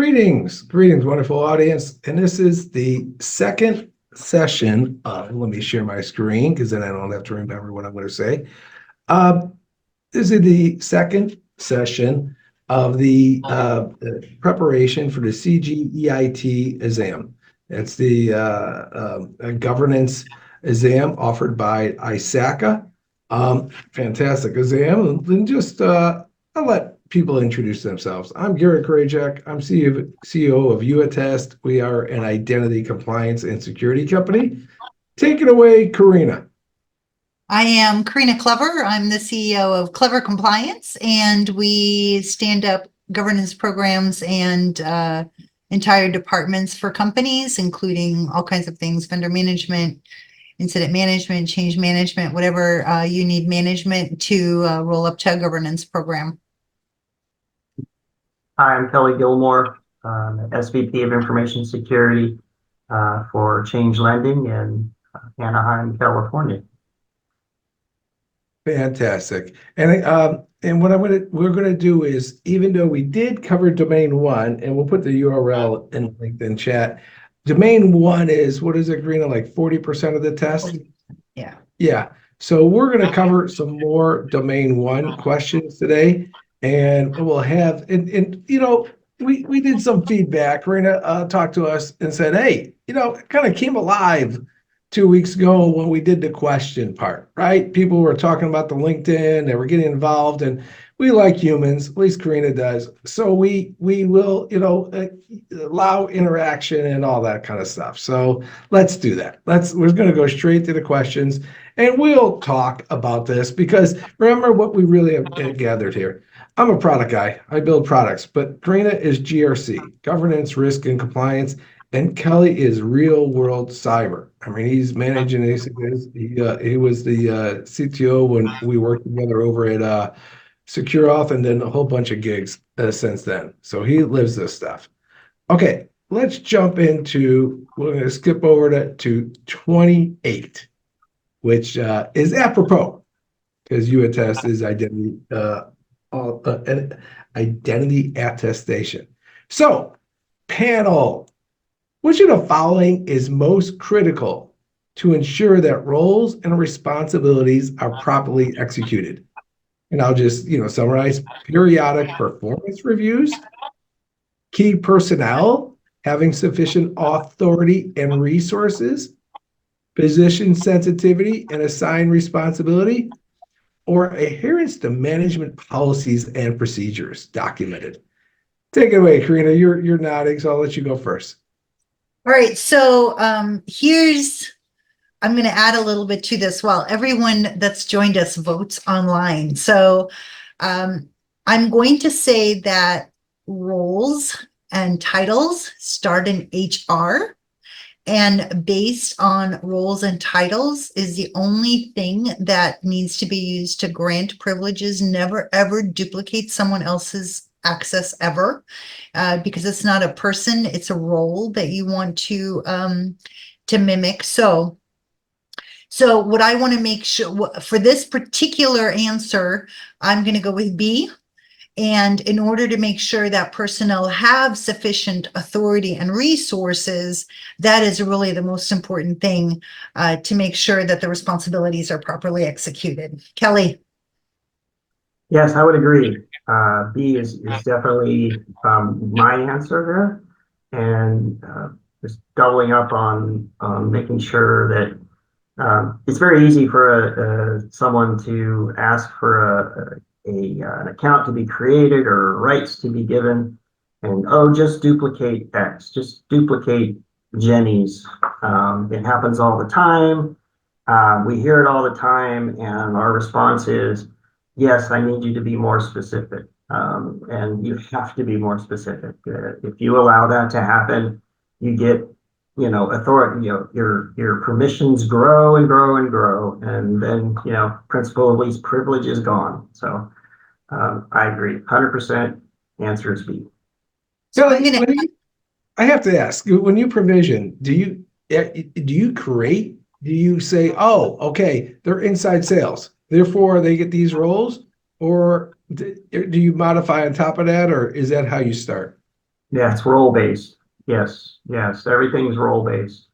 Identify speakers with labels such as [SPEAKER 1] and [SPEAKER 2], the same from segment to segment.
[SPEAKER 1] Greetings, wonderful audience. And this is the second session. Let me share my screen because then I don't have to remember what I'm going to say. This is the second session of the preparation for the CGEIT exam. It's the governance exam offered by ISACA. Fantastic exam. And just I'll let people introduce themselves. I'm Garret Grajek. I'm CEO of YouAttest. We are an identity compliance and security company. Take it away, Karina.
[SPEAKER 2] I am Karina Klever. I'm the CEO of Klever Compliance, and we stand up governance programs and entire departments for companies, including all kinds of things, vendor management, incident management, change management, whatever you need management to roll up to a governance program.
[SPEAKER 3] Hi, I'm Gilmore, SVP of Information Security for Change Lending in Anaheim, California.
[SPEAKER 1] Fantastic. And what we're gonna do is, even though we did cover domain one, and we'll put the URL in LinkedIn chat. Domain one is, what is it, Karina, like 40% of the test?
[SPEAKER 2] Yeah.
[SPEAKER 1] Yeah. So we're gonna cover some more domain one questions today. And we'll have, and you know, we did some feedback. Karina talked to us and said, hey, you know, it kind of came alive 2 weeks ago when we did the question part, right? People were talking about the LinkedIn, they were getting involved, and we like humans, at least Karina does. So we will, you know, allow interaction and all that kind of stuff. So let's do that. We're going to go straight to the questions, and we'll talk about this because remember what we really have gathered here. I'm a product guy. I build products, but Karina is GRC, governance, risk, and compliance, and Kelly is real world cyber. I mean, he's managing these. He was the CTO when we worked together over at SecureAuth, and then a whole bunch of gigs since then. So he lives this stuff. Okay, let's jump into. We're going to skip over to 28, which is apropos because YouAttest is identity attestation. So, panel, which of the following is most critical to ensure that roles and responsibilities are properly executed? And I'll just, summarize: periodic performance reviews, key personnel having sufficient authority and resources, position sensitivity and assigned responsibility, or adherence to management policies and procedures documented. Take it away, Karina. You're nodding, so I'll let you go first.
[SPEAKER 2] All right. So I'm going to add a little bit to this while everyone that's joined us votes online. So I'm going to say that roles and titles start in HR. And based on roles and titles is the only thing that needs to be used to grant privileges. Never, ever duplicate someone else's access ever, because it's not a person, it's a role that you want to mimic. So what I want to make sure for this particular answer, I'm going to go with B. And in order to make sure that personnel have sufficient authority and resources, that is really the most important thing to make sure that the responsibilities are properly executed. Kelly?
[SPEAKER 3] Yes, I would agree. B is definitely my answer there. And just doubling up on making sure that it's very easy for someone to ask for an account to be created or rights to be given, and just duplicate X, just duplicate Jenny's. It happens all the time. We hear it all the time, and our response is, yes, I need you to be more specific, and you have to be more specific. If you allow that to happen, you get, authority. Your permissions grow and grow and grow, and then principal of least privilege is gone. So. I agree, 100%. Answer is B.
[SPEAKER 1] So I have to ask, when you provision, do you create? Do you say, oh, okay, they're inside sales, therefore they get these roles, or do you modify on top of that, or is that how you start?
[SPEAKER 3] Yeah, it's role-based. Yes, yes, everything's role-based.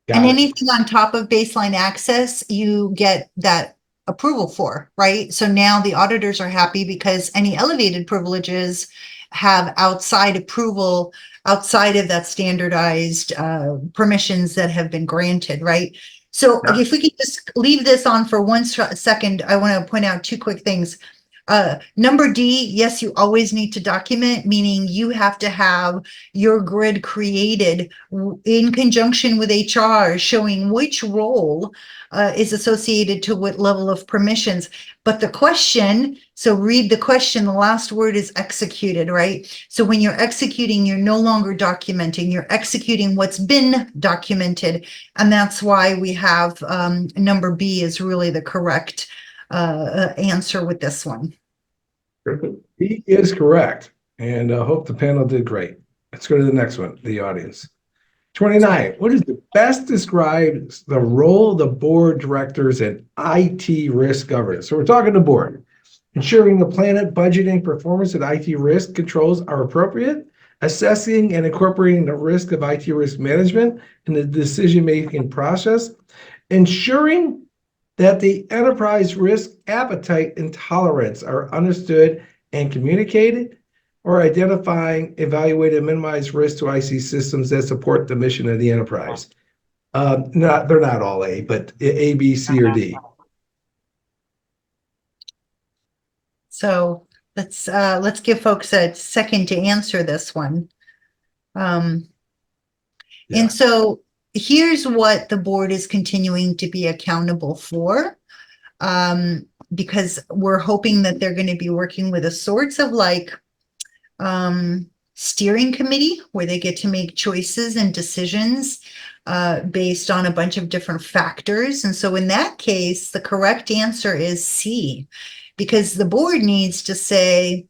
[SPEAKER 2] And
[SPEAKER 1] Got it.
[SPEAKER 2] anything on top of baseline access, you get that approval for, right? So now the auditors are happy because any elevated privileges have outside approval, outside of that standardized permissions that have been granted, right? So
[SPEAKER 3] Yeah.
[SPEAKER 2] if we could just leave this on for one second, I want to point out two quick things. Number D, yes, you always need to document, meaning you have to have your grid created in conjunction with HR, showing which role is associated to what level of permissions. But the question, so read the question, the last word is executed, right? So when you're executing, you're no longer documenting, you're executing what's been documented. And that's why we have number B is really the correct answer with this one.
[SPEAKER 1] He is correct. And I hope the panel did great. Let's go to the next one, the audience. 29. What is the best describes the role of the board directors in IT risk governance? So we're talking to board. Ensuring the planning, budgeting, performance, and IT risk controls are appropriate. Assessing and incorporating the risk of IT risk management in the decision-making process. Ensuring that the enterprise risk appetite and tolerance are understood and communicated, or identifying, evaluate, and minimize risk to IC systems that support the mission of the enterprise. They're not all A, but A, B, C, or D.
[SPEAKER 2] So let's give folks a second to answer this one.
[SPEAKER 1] Yeah.
[SPEAKER 2] And so here's what the board is continuing to be accountable for, because we're hoping that they're going to be working with a sorts of like steering committee where they get to make choices and decisions based on a bunch of different factors. And so in that case, the correct answer is C, because the board needs to say,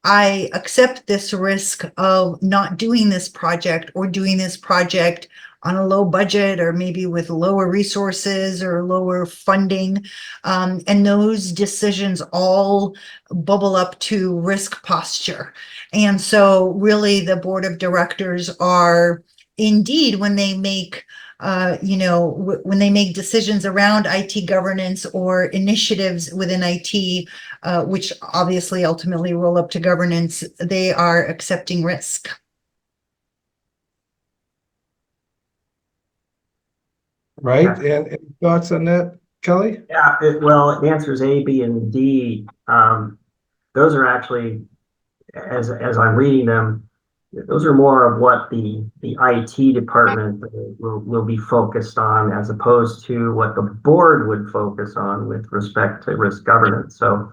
[SPEAKER 2] I accept this risk of not doing this project or doing this project on a low budget or maybe with lower resources or lower funding. And those decisions all bubble up to risk posture. And so really the board of directors are indeed, when they make when they make decisions around IT governance or initiatives within IT, which obviously ultimately roll up to governance, they are accepting risk.
[SPEAKER 1] Right? And any thoughts on that, Kelly?
[SPEAKER 3] Yeah, well, the answer is A, B, and D. Those are actually, as I'm reading them, those are more of what the IT department will be focused on, as opposed to what the board would focus on with respect to risk governance. So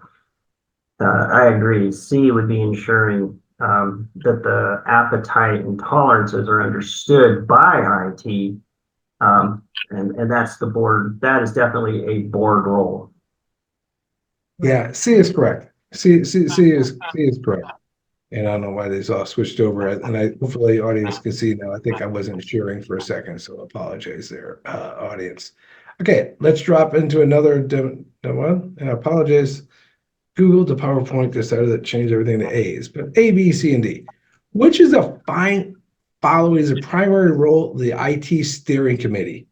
[SPEAKER 3] I agree. C would be ensuring that the appetite and tolerances are understood by IT, and that's the board. That is definitely a board role.
[SPEAKER 1] Yeah, C is correct. C is correct. And I don't know why these all switched over. And hopefully the audience can see now. I think I wasn't sharing for a second, so apologize there, audience. Okay, let's drop into another one. And I apologize. Google, the PowerPoint decided to change everything to A's, but A, B, C, and D. Which is a fine following is a primary role of the IT steering committee?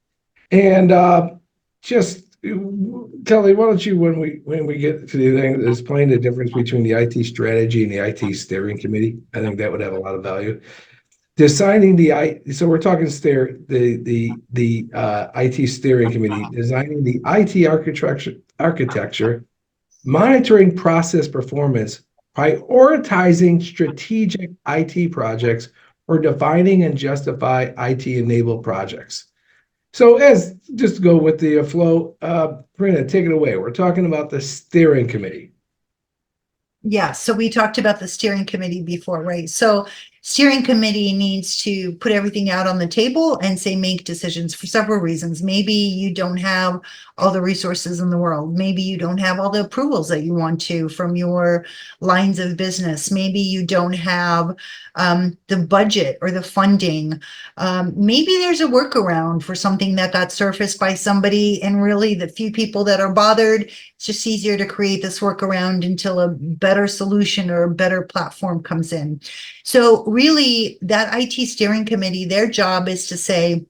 [SPEAKER 1] And just Kelly, why don't you, when we get to the thing, explain the difference between the IT strategy and the IT steering committee? I think that would have a lot of value. Designing so we're talking the IT steering committee, designing the IT architecture, monitoring process performance, prioritizing strategic IT projects, or defining and justify IT-enabled projects. So just to go with the flow, Karina, take it away. We're talking about the steering committee.
[SPEAKER 2] Yeah, so we talked about the steering committee before, right? So steering committee needs to put everything out on the table and say, make decisions for several reasons. Maybe you don't have all the resources in the world. Maybe you don't have all the approvals that you want to from your lines of business. Maybe you don't have the budget or the funding. Maybe there's a workaround for something that got surfaced by somebody, and really the few people that are bothered, it's just easier to create this workaround until a better solution or a better platform comes in. So really, that IT steering committee, their job is to say,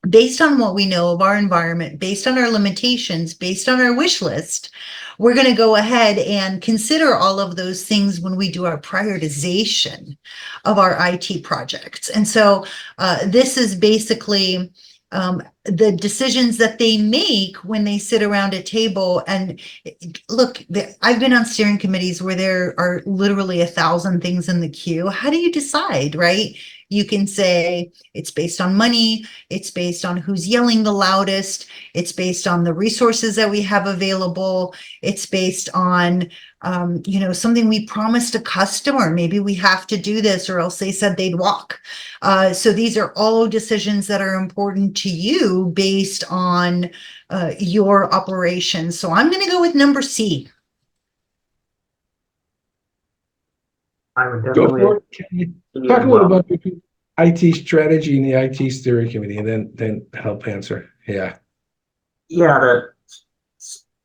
[SPEAKER 2] based on what we know of our environment, based on our limitations, based on our wish list, we're going to go ahead and consider all of those things when we do our prioritization of our IT projects. And so this is basically the decisions that they make when they sit around a table. And look, I've been on steering committees where there are literally 1,000 things in the queue. How do you decide, right? You can say it's based on money, it's based on who's yelling the loudest, it's based on the resources that we have available, it's based on something we promised a customer. Maybe we have to do this or else they said they'd walk. So these are all decisions that are important to you based on your operations. So I'm going to go with number C.
[SPEAKER 3] I would
[SPEAKER 1] Go
[SPEAKER 3] definitely
[SPEAKER 1] for it. Talk a little about the IT strategy and the IT steering committee, and then help answer. Yeah.
[SPEAKER 3] Yeah,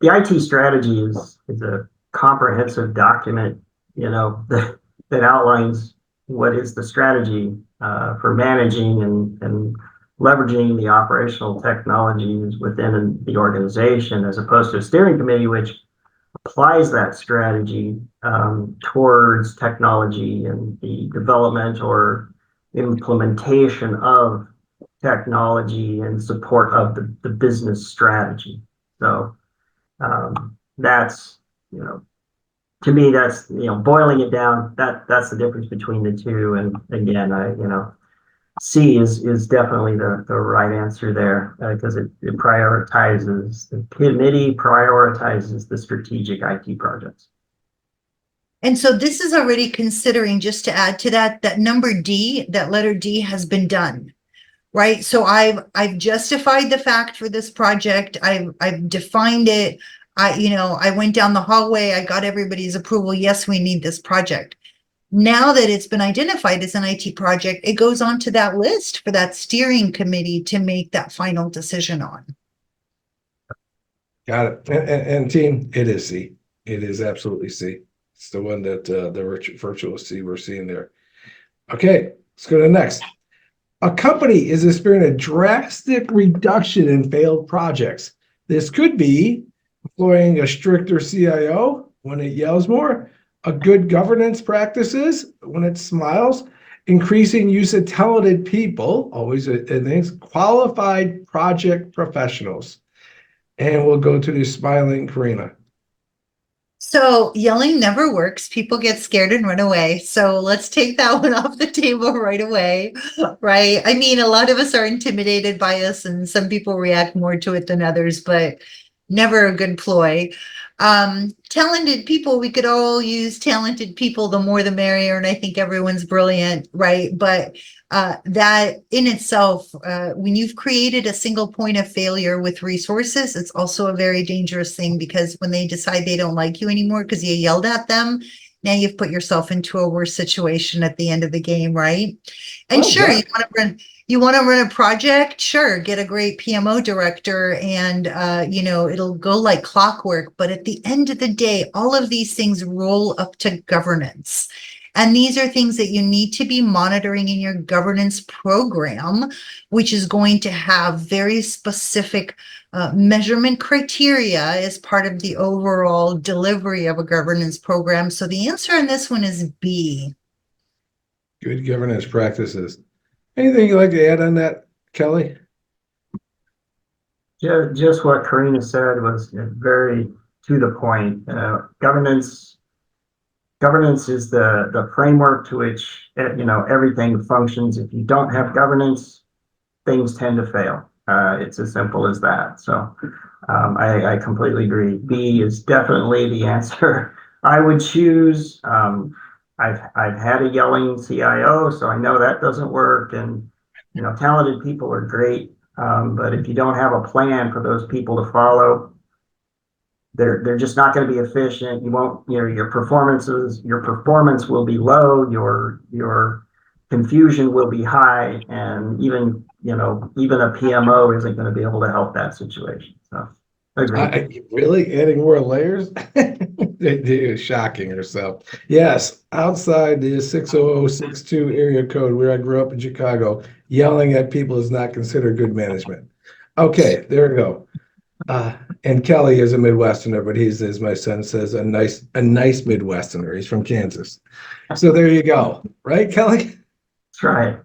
[SPEAKER 3] the IT strategy is a comprehensive document, that outlines what is the strategy for managing and leveraging the operational technologies within the organization, as opposed to a steering committee, which applies that strategy towards technology and the development or implementation of technology in support of the business strategy. So that's, to me, that's, boiling it down, that's the difference between the two. And again, C is definitely the right answer there, because it prioritizes, the committee prioritizes the strategic IT projects.
[SPEAKER 2] And so this is already considering, just to add to that number D, that letter D has been done, right? So I've justified the fact for this project. I've defined it. I went down the hallway. I got everybody's approval. Yes, we need this project. Now that it's been identified as an IT project, it goes on to that list for that steering committee to make that final decision on.
[SPEAKER 1] Got it. And team, it is C. It is absolutely C. It's the one that the virtual C we're seeing there. Okay, let's go to the next. A company is experiencing a drastic reduction in failed projects. This could be employing a stricter CIO when it yells more, a good governance practices when it smiles, increasing use of talented people, always things, qualified project professionals. And we'll go to the smiling Karina.
[SPEAKER 2] So yelling never works. People get scared and run away. So let's take that one off the table right away, right? I mean, a lot of us are intimidated by us, and some people react more to it than others, but never a good ploy. Talented people, we could all use talented people, the more the merrier, and I think everyone's brilliant, right? But that in itself, when you've created a single point of failure with resources, it's also a very dangerous thing, because when they decide they don't like you anymore because you yelled at them, now you've put yourself into a worse situation at the end of the game, right? And sure, you want to run a project, sure, get a great PMO director and, it'll go like clockwork. But at the end of the day, all of these things roll up to governance. And these are things that you need to be monitoring in your governance program, which is going to have very specific measurement criteria as part of the overall delivery of a governance program. So the answer on this one is B.
[SPEAKER 1] Good governance practices. Anything you'd like to add on that, Kelly?
[SPEAKER 3] Just what Karina said was very to the point. Governance is the framework to which everything functions. If you don't have governance, things tend to fail. It's as simple as that. So I completely agree. B is definitely the answer I would choose. I've had a yelling CIO, so I know that doesn't work. And talented people are great, but if you don't have a plan for those people to follow, they're just not going to be efficient. You won't, your performance will be low. Your confusion will be high, and even a PMO isn't going to be able to help that situation. So, agree.
[SPEAKER 1] Really adding more layers? Shocking yourself. Yes, outside the 60062 area code where I grew up in Chicago, yelling at people is not considered good management. Okay, there we go. And Kelly is a Midwesterner, but he's, as my son says, a nice Midwesterner. He's from Kansas. So there you go. Right, Kelly?
[SPEAKER 3] That's right.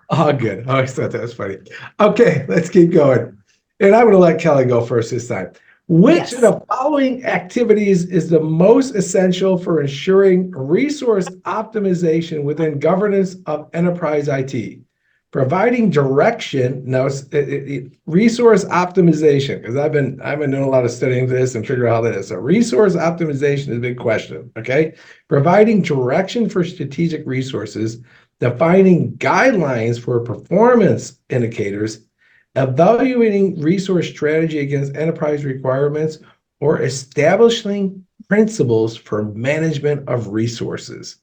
[SPEAKER 1] Oh, good. I always thought that was funny. Okay, let's keep going. And I'm going to let Kelly go first this time. Which of the following activities is the most essential for ensuring resource optimization within governance of enterprise IT? Providing direction. Now, resource optimization, because I've been doing a lot of studying this and figure out how that is. So resource optimization is a big question. Okay, providing direction for strategic resources, defining guidelines for performance indicators, evaluating resource strategy against enterprise requirements, or establishing principles for management of resources.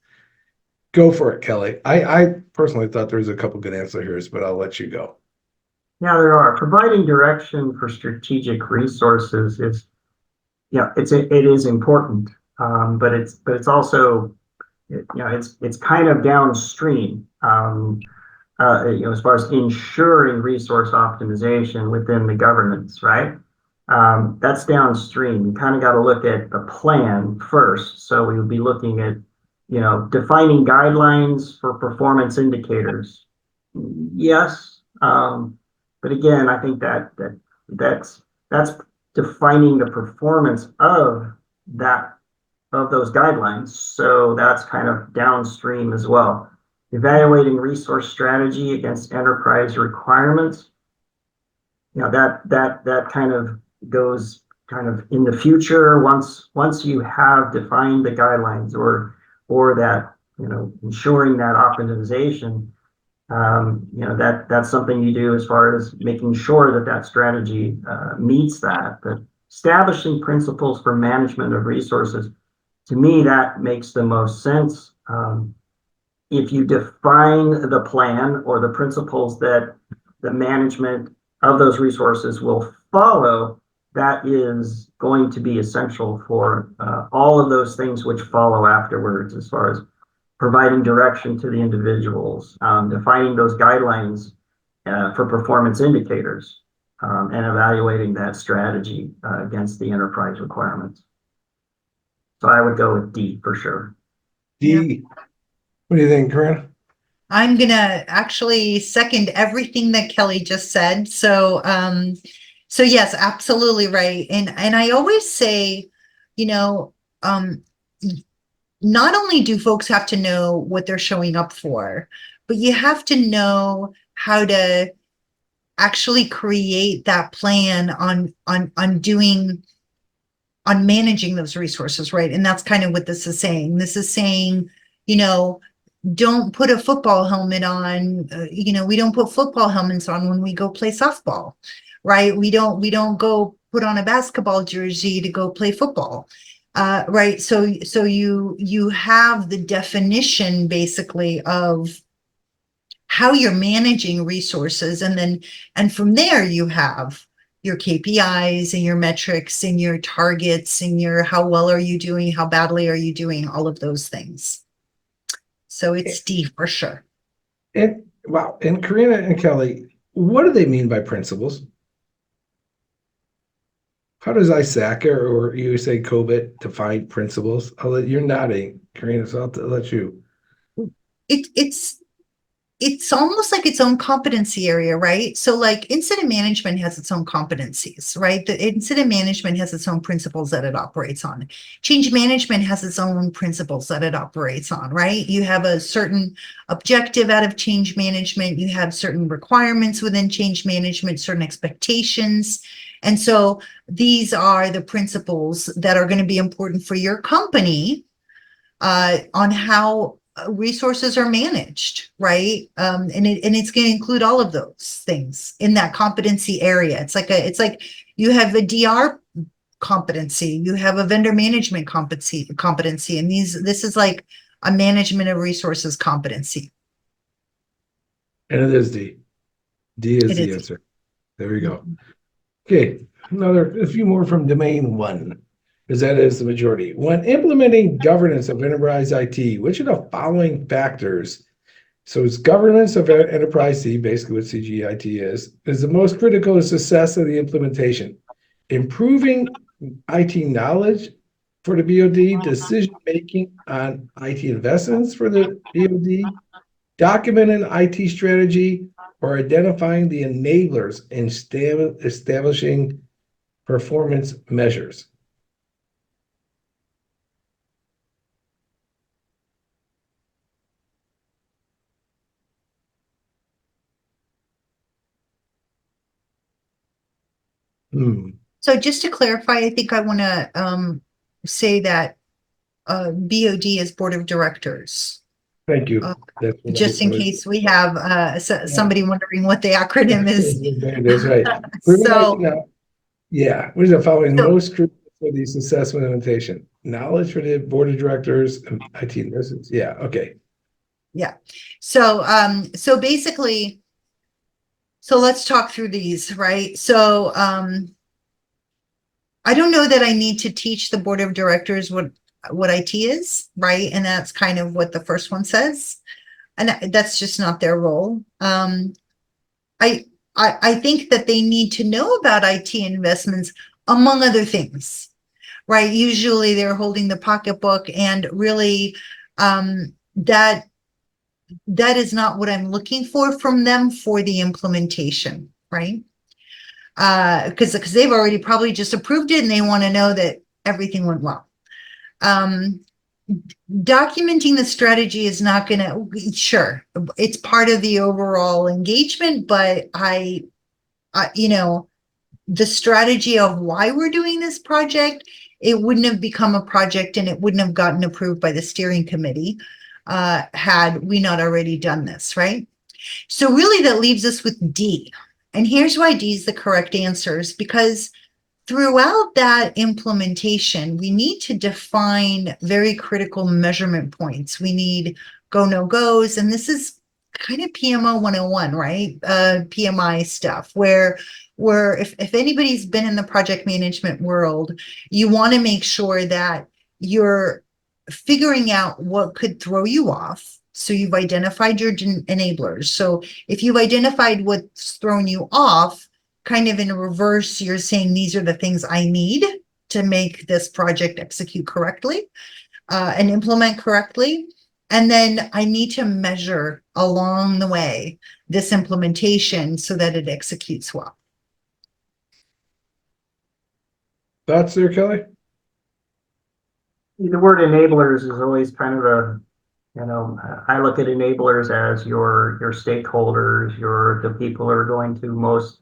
[SPEAKER 1] Go for it, Kelly. I personally thought there was a couple good answers here, but I'll let you go.
[SPEAKER 3] Yeah, there are. Providing direction for strategic resources is, it is important, but it's also, it's kind of downstream. As far as ensuring resource optimization within the governance, right? That's downstream. You kind of got to look at the plan first. So we would be looking at, defining guidelines for performance indicators. Yes, but again, I think that's defining the performance of those guidelines. So that's kind of downstream as well. Evaluating resource strategy against enterprise requirements. That kind of goes kind of in the future once you have defined the guidelines or that, ensuring that optimization. That's something you do as far as making sure that strategy meets that. But establishing principles for management of resources, to me, that makes the most sense. If you define the plan or the principles that the management of those resources will follow, that is going to be essential for all of those things which follow afterwards, as far as providing direction to the individuals, defining those guidelines for performance indicators, and evaluating that strategy against the enterprise requirements. So I would go with D for sure.
[SPEAKER 1] D. Yep. What do you think, Karina?
[SPEAKER 2] I'm going to actually second everything that Kelly just said. So yes, absolutely right. And I always say, not only do folks have to know what they're showing up for, but you have to know how to actually create that plan on managing those resources, right? And that's kind of what this is saying. This is saying, don't put a football helmet on. We don't put football helmets on when we go play softball, right? We don't go put on a basketball jersey to go play football, right? So you have the definition basically of how you're managing resources, and from there you have your KPIs and your metrics and your targets and your how well are you doing, how badly are you doing, all of those things. So it's D for sure.
[SPEAKER 1] And wow, and Karina and Kelly, what do they mean by principles? How does ISACA or USA COBIT define principles? You're nodding, Karina, so I'll let you.
[SPEAKER 2] It's almost like its own competency area, right? So like incident management has its own competencies, right? The incident management has its own principles that it operates on. Change management has its own principles that it operates on, right? You have a certain objective out of change management. You have certain requirements within change management, certain expectations. And so these are the principles that are going to be important for your company on how resources are managed, right? And it's going to include all of those things in that competency area. It's like you have a DR competency, you have a vendor management competency, and this is like a management of resources competency.
[SPEAKER 1] And it is D. D is
[SPEAKER 2] It
[SPEAKER 1] the
[SPEAKER 2] is.
[SPEAKER 1] answer. There we go. Okay, a few more from domain 1, because that is the majority. When implementing governance of enterprise IT, which of the following factors, so it's governance of enterprise IT, basically what CGEIT is the most critical to success of the implementation? Improving IT knowledge for the BOD, decision-making on IT investments for the BOD, documenting IT strategy, or identifying the enablers and establishing performance measures.
[SPEAKER 2] So just to clarify, I think I want to say that BOD is board of directors.
[SPEAKER 1] Thank you.
[SPEAKER 2] Just in case we have somebody wondering what the acronym is.
[SPEAKER 1] That's right.
[SPEAKER 2] So,
[SPEAKER 1] yeah, what is the following most critical for the success of implementation? Knowledge for the board of directors and IT investments. Yeah, okay.
[SPEAKER 2] Yeah. So basically, so let's talk through these, right? So I don't know that I need to teach the board of directors what IT is, right? And that's kind of what the first one says. And that's just not their role. I think that they need to know about IT investments, among other things, right? Usually they're holding the pocketbook, and really that is not what I'm looking for from them for the implementation, right? Because they've already probably just approved it and they want to know that everything went well. Documenting the strategy is not going to, sure, it's part of the overall engagement, but you know, the strategy of why we're doing this project, it wouldn't have become a project and it wouldn't have gotten approved by the steering committee had we not already done this, right? So really that leaves us with D. And here's why D is the correct answer, is because throughout that implementation, we need to define very critical measurement points. We need go, no goes. And this is kind of PMO 101, right? PMI stuff, where if anybody's been in the project management world, you want to make sure that you're figuring out what could throw you off. So you've identified your enablers. So if you've identified what's thrown you off, kind of in reverse, you're saying these are the things I need to make this project execute correctly and implement correctly. And then I need to measure along the way this implementation so that it executes well.
[SPEAKER 1] Thoughts there, Kelly?
[SPEAKER 3] The word enablers is always kind of a, you know, I look at enablers as your stakeholders, the people who are going to most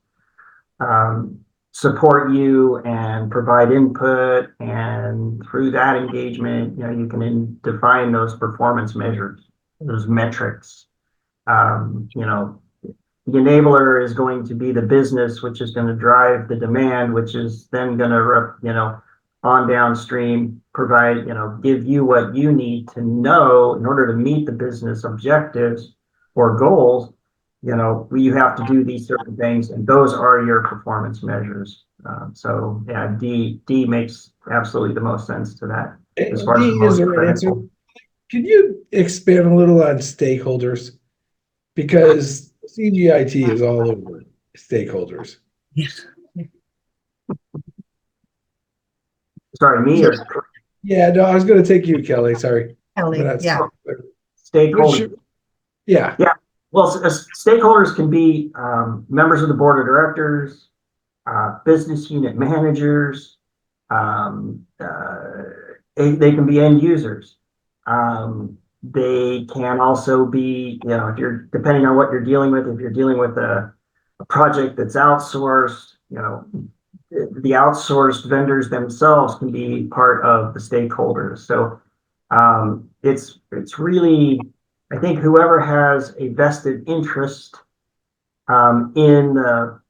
[SPEAKER 3] support you and provide input, and through that engagement, you know, you can define those performance measures, those metrics. You know, the enabler is going to be the business, which is going to drive the demand, which is then going to, you know, on downstream provide, you know, give you what you need to know in order to meet the business objectives or goals. You know, you have to do these certain things, and those are your performance measures. So yeah, D makes absolutely the most sense to that. As far
[SPEAKER 1] D
[SPEAKER 3] as
[SPEAKER 1] is the right answer. Can you expand a little on stakeholders? Because CGIT is all over stakeholders.
[SPEAKER 3] Sorry, me or?
[SPEAKER 1] Yeah, no, I was going to take you, Kelly. Sorry.
[SPEAKER 2] Kelly, yeah.
[SPEAKER 3] Stakeholders.
[SPEAKER 1] Yeah.
[SPEAKER 3] Yeah. Well, stakeholders can be members of the board of directors, business unit managers. They can be end users. They can also be, you know, if you're depending on what you're dealing with. If you're dealing with a project that's outsourced, you know, the outsourced vendors themselves can be part of the stakeholders. So It's really, I think whoever has a vested interest in the,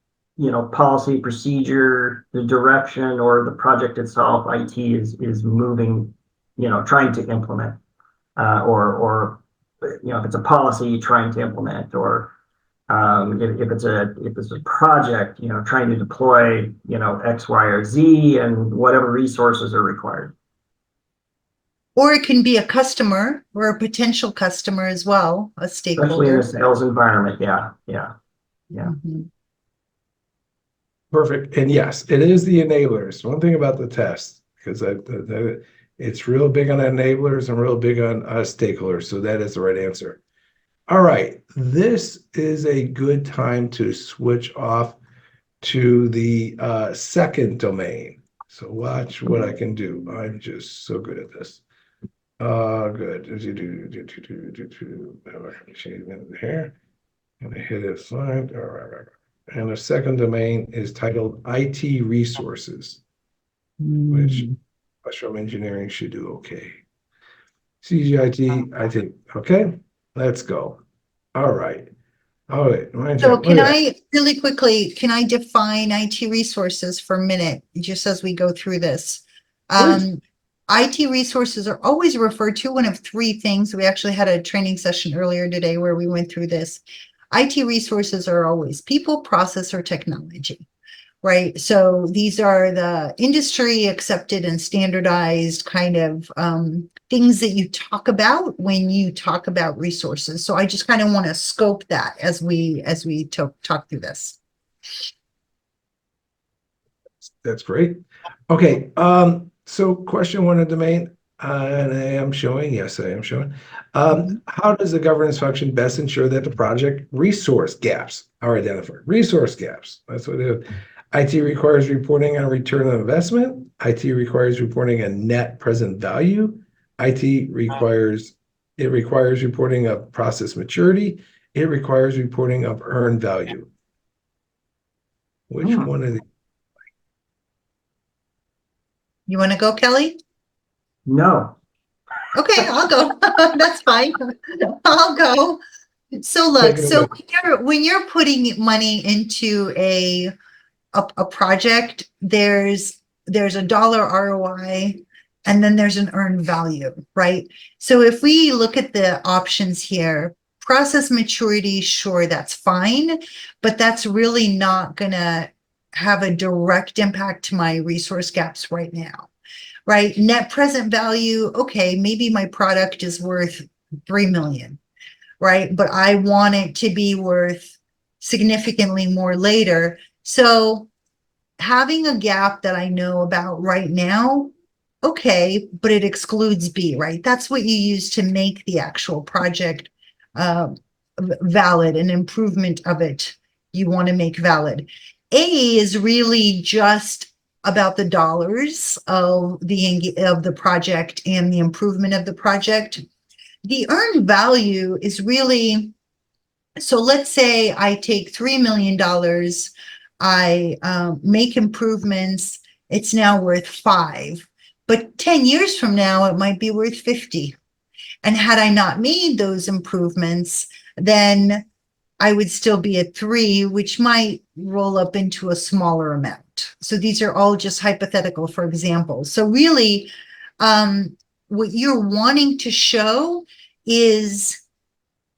[SPEAKER 3] policy, procedure, the direction, or the project itself, IT is moving, trying to implement, or if it's a policy, trying to implement, or if it's a project, trying to deploy, X, Y, or Z, and whatever resources are required.
[SPEAKER 2] Or it can be a customer or a potential customer as well, a
[SPEAKER 3] Especially in
[SPEAKER 2] stakeholder.
[SPEAKER 3] the sales environment. Yeah.
[SPEAKER 2] Mhm.
[SPEAKER 1] Perfect. And yes, it is the enablers. One thing about the test, because it's real big on enablers and real big on stakeholders. So that is the right answer. All right. This is a good time to switch off to the second domain. So watch what I can do. I'm just so good at this. Good. Here. And I hit it slide. All right. And the second domain is titled IT resources, which industrial engineering should do okay. CGIT, I think, okay, let's go. All right. All right.
[SPEAKER 2] So can I really quickly, can I define IT resources for a minute, just as we go through this? IT resources are always referred to one of three things. We actually had a training session earlier today where we went through this. IT resources are always people, process, or technology, right? So these are the industry accepted and standardized kind of things that you talk about when you talk about resources. So I just kind of want to scope that as we talk through this.
[SPEAKER 1] That's great. Okay. So question one of domain, and I am showing, yes, I am showing. How does the governance function best ensure that the project resource gaps are identified? Resource gaps. That's what it is. IT requires reporting on return on investment. IT requires reporting on net present value. IT requires reporting of process maturity. It requires reporting of earned value. Which one of these?
[SPEAKER 2] You want to go, Kelly?
[SPEAKER 3] No.
[SPEAKER 2] Okay, I'll go. That's fine. I'll go. So look, so when you're putting money into a project, there's a dollar ROI and then there's an earned value, right? So if we look at the options here, process maturity, sure, that's fine, but that's really not gonna have a direct impact to my resource gaps right now, right? Net present value, okay, maybe my product is worth 3 million, right? But I want it to be worth significantly more later. So having a gap that I know about right now, okay, but it excludes B, right? That's what you use to make the actual project valid, an improvement of it you want to make valid. A is really just about the dollars of the project and the improvement of the project. The earned value is really, so let's say I take $3 million, I make improvements, it's now worth 5, but 10 years from now, it might be worth 50. And had I not made those improvements, then I would still be at 3, which might roll up into a smaller amount. So these are all just hypothetical, for example. So really, what you're wanting to show is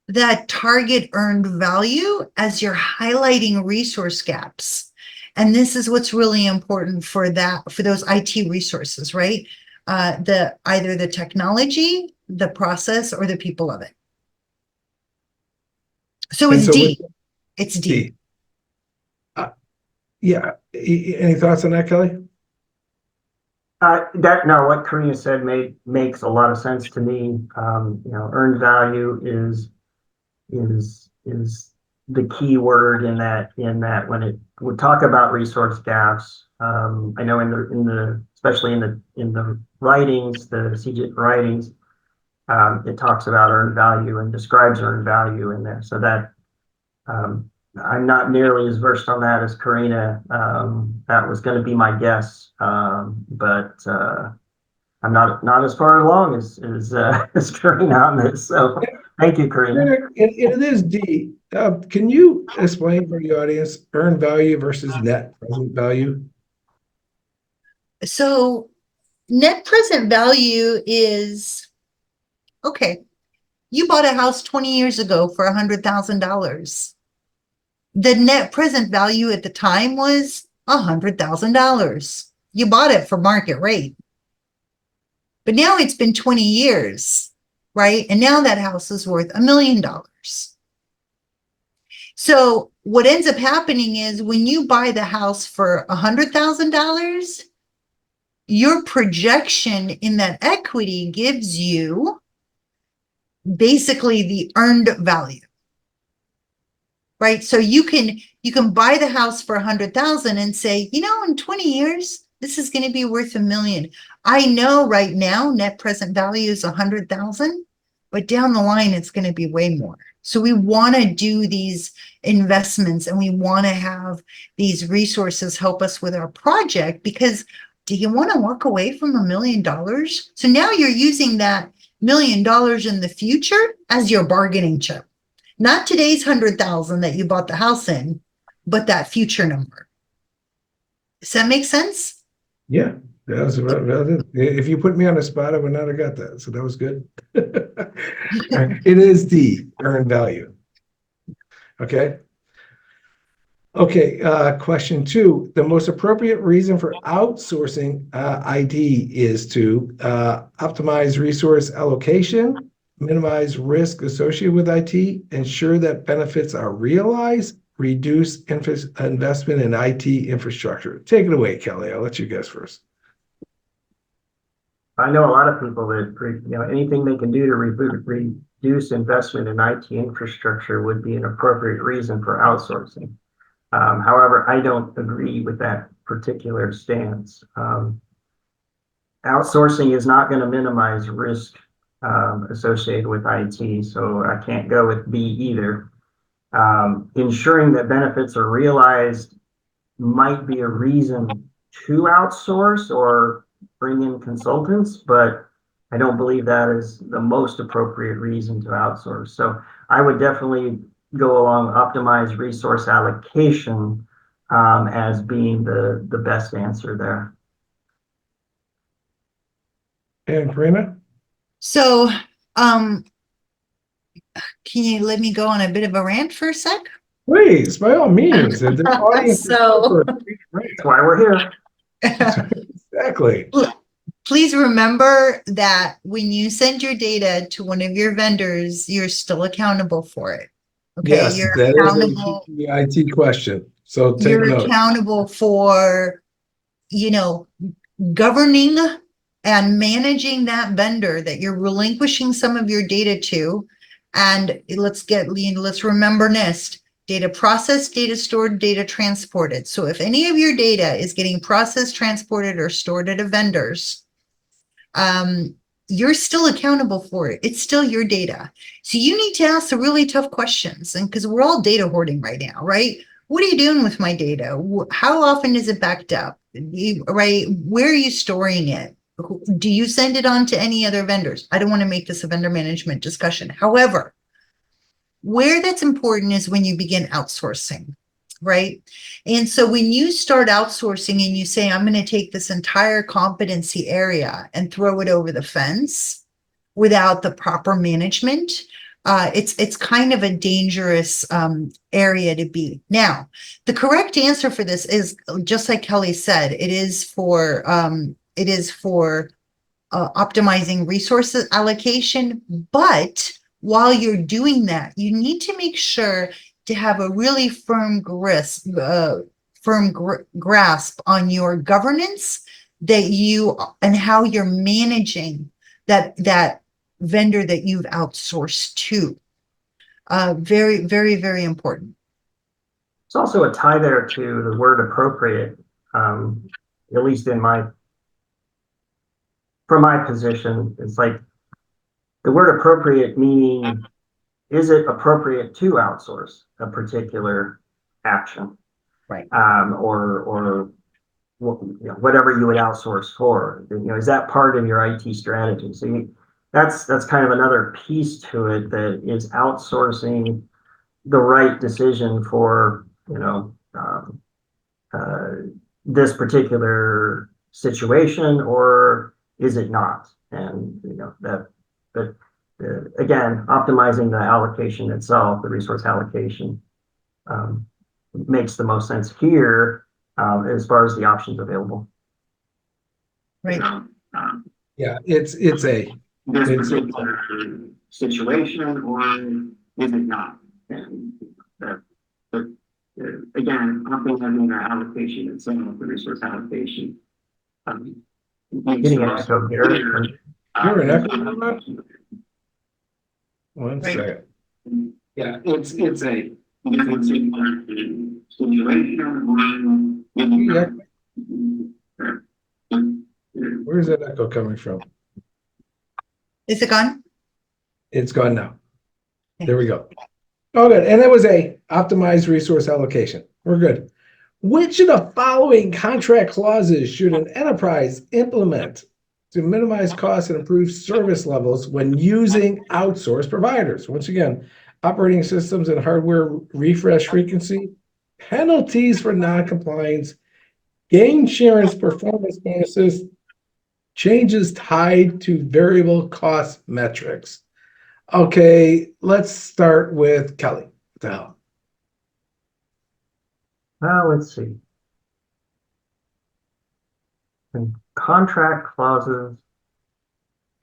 [SPEAKER 2] that target earned value as you're highlighting resource gaps. And this is what's really important for those IT resources, right? Either the technology, the process, or the people of it. So it's D. It's D.
[SPEAKER 1] Yeah. Any thoughts on that, Kelly?
[SPEAKER 3] What Karina said makes a lot of sense to me. Earned value is the key word in that when it would talk about resource gaps. I know especially in the writings, the CGEIT writings, it talks about earned value and describes earned value in there. So that I'm not nearly as versed on that as Karina. That was going to be my guess, but I'm not as far along as Karina on this. So thank you, Karina.
[SPEAKER 1] And it is D. Can you explain for the audience earned value versus net present value?
[SPEAKER 2] So net present value is, okay, you bought a house 20 years ago for $100,000. The net present value at the time was $100,000. You bought it for market rate. But now it's been 20 years, right? And now that house is worth $1 million. So what ends up happening is when you buy the house for $100,000, your projection in that equity gives you basically the earned value, right? So you can buy the house for 100,000 and say, you know, in 20 years, this is going to be worth $1 million. I know right now net present value is 100,000, but down the line, it's going to be way more. So we want to do these investments and we want to have these resources help us with our project, because do you want to walk away from $1 million? So now you're using that $1 million in the future as your bargaining chip. Not today's 100,000 that you bought the house in, but that future number. Does that make sense?
[SPEAKER 1] Yeah, that was about it. If you put me on the spot, I would not have got that. So that was good. It is D, earned value. Okay. Okay, question 2. The most appropriate reason for outsourcing IT is to optimize resource allocation, minimize risk associated with IT, ensure that benefits are realized, reduce investment in IT infrastructure. Take it away, Kelly. I'll let you guess first.
[SPEAKER 3] I know a lot of people that, anything they can do to reduce investment in IT infrastructure would be an appropriate reason for outsourcing. However, I don't agree with that particular stance. Outsourcing is not going to minimize risk associated with IT, so I can't go with B either. Ensuring that benefits are realized might be a reason to outsource or bring in consultants, but I don't believe that is the most appropriate reason to outsource. So I would definitely go along optimize resource allocation as being the best answer there.
[SPEAKER 1] And Karina?
[SPEAKER 2] So, can you let me go on a bit of a rant for a sec?
[SPEAKER 1] Please, by all means. The audience
[SPEAKER 2] So-
[SPEAKER 3] That's why we're here.
[SPEAKER 1] Exactly.
[SPEAKER 2] Please remember that when you send your data to one of your vendors, you're still accountable for it. Okay,
[SPEAKER 1] Yes,
[SPEAKER 2] you're
[SPEAKER 1] that
[SPEAKER 2] accountable.
[SPEAKER 1] is a IT question. So take
[SPEAKER 2] You're
[SPEAKER 1] note.
[SPEAKER 2] accountable for, governing and managing that vendor that you're relinquishing some of your data to. And let's remember NIST: data processed, data stored, data transported. So if any of your data is getting processed, transported, or stored at a vendor's, you're still accountable for it. It's still your data. So you need to ask the really tough questions. And because we're all data hoarding right now, right? What are you doing with my data? How often is it backed up? Right? Where are you storing it? Do you send it on to any other vendors? I don't want to make this a vendor management discussion. However, where that's important is when you begin outsourcing, right? And so when you start outsourcing and you say, I'm going to take this entire competency area and throw it over the fence without the proper management, it's kind of a dangerous area to be. Now, the correct answer for this is, just like Kelly said, it is for optimizing resources allocation. But while you're doing that, you need to make sure to have a really firm grasp on your governance and how you're managing that vendor that you've outsourced to. Very, very, very important.
[SPEAKER 3] It's also a tie there to the word appropriate, at least from my position. It's like the word appropriate meaning, is it appropriate to outsource a particular action?
[SPEAKER 2] Right.
[SPEAKER 3] Or whatever you would outsource for. Is that part of your IT strategy? So that's kind of another piece to it, that is outsourcing the right decision for this particular situation, or is it not? And but again, optimizing the allocation itself, the resource allocation, makes the most sense here, as far as the options available.
[SPEAKER 2] Right.
[SPEAKER 1] Yeah, it's a
[SPEAKER 3] This particular situation, or is it not? And again, optimizing our allocation itself, the resource allocation. Getting an echo here.
[SPEAKER 1] You're an echo. One
[SPEAKER 2] Right.
[SPEAKER 1] second. Yeah, it's a
[SPEAKER 3] situation.
[SPEAKER 1] yeah. Where's that echo coming from?
[SPEAKER 2] Is it gone?
[SPEAKER 1] It's gone now. There we go. Oh, good. And that was a optimized resource allocation. We're good. Which of the following contract clauses should an enterprise implement to minimize costs and improve service levels when using outsourced providers? Once again, operating systems and hardware refresh frequency, penalties for non-compliance, gain sharing performance bonuses, changes tied to variable cost metrics. Okay, let's start with Kelly. What the hell?
[SPEAKER 3] Let's see. And contract clauses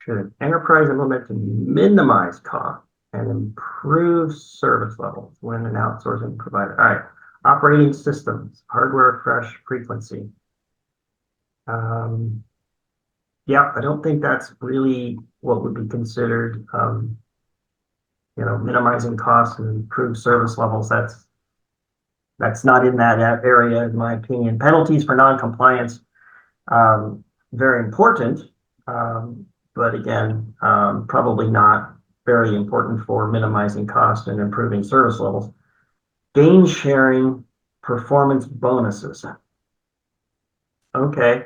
[SPEAKER 3] should an enterprise implement to minimize cost and improve service levels when an outsourcing provider. All right, operating systems, hardware refresh frequency. Yeah, I don't think that's really what would be considered, minimizing costs and improve service levels. That's not in that area, in my opinion. Penalties for non-compliance, very important, but again, probably not very important for minimizing cost and improving service levels. Gain sharing performance bonuses. Okay,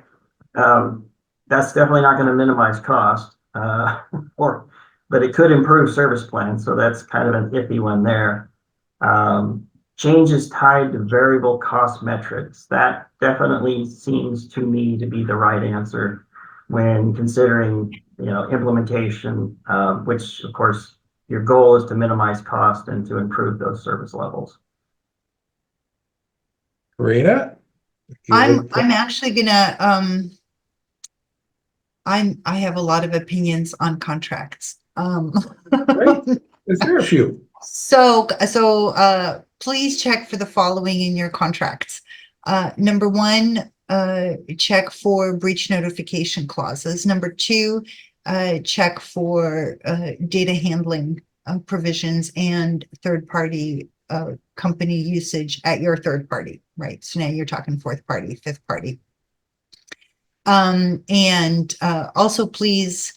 [SPEAKER 3] that's definitely not going to minimize cost, but it could improve service plans. So that's kind of an iffy one there. Changes tied to variable cost metrics. That definitely seems to me to be the right answer when considering, implementation, which of course your goal is to minimize cost and to improve those service levels.
[SPEAKER 1] Karina?
[SPEAKER 2] I'm actually gonna I have a lot of opinions on contracts.
[SPEAKER 1] Great. Is there a few?
[SPEAKER 2] So please check for the following in your contracts. Number one, check for breach notification clauses. Number two, check for data handling provisions and third-party company usage at your third party, right? So now you're talking fourth party, fifth party. And also please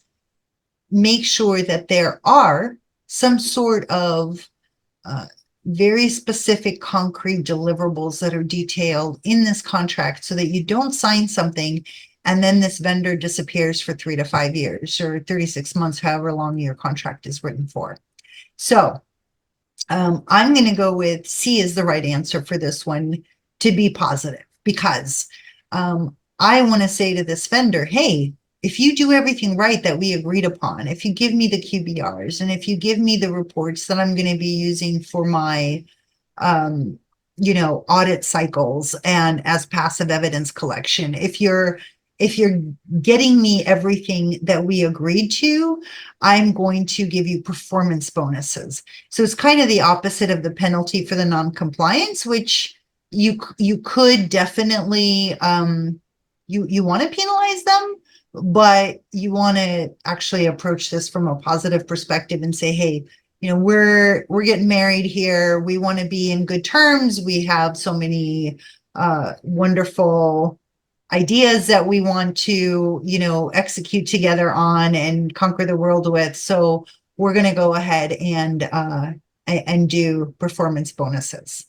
[SPEAKER 2] make sure that there are some sort of very specific concrete deliverables that are detailed in this contract so that you don't sign something and then this vendor disappears for 3 to 5 years or 36 months, however long your contract is written for. So I'm going to go with C is the right answer for this one, to be positive, because I want to say to this vendor, hey, if you do everything right that we agreed upon, if you give me the QBRs and if you give me the reports that I'm going to be using for my, audit cycles and as passive evidence collection, if you're getting me everything that we agreed to, I'm going to give you performance bonuses. So it's kind of the opposite of the penalty for the non-compliance, which you could definitely, you want to penalize them, but you want to actually approach this from a positive perspective and say, hey, we're getting married here. We want to be in good terms. We have so many wonderful ideas that we want to, execute together on and conquer the world with. So we're going to go ahead and do performance bonuses.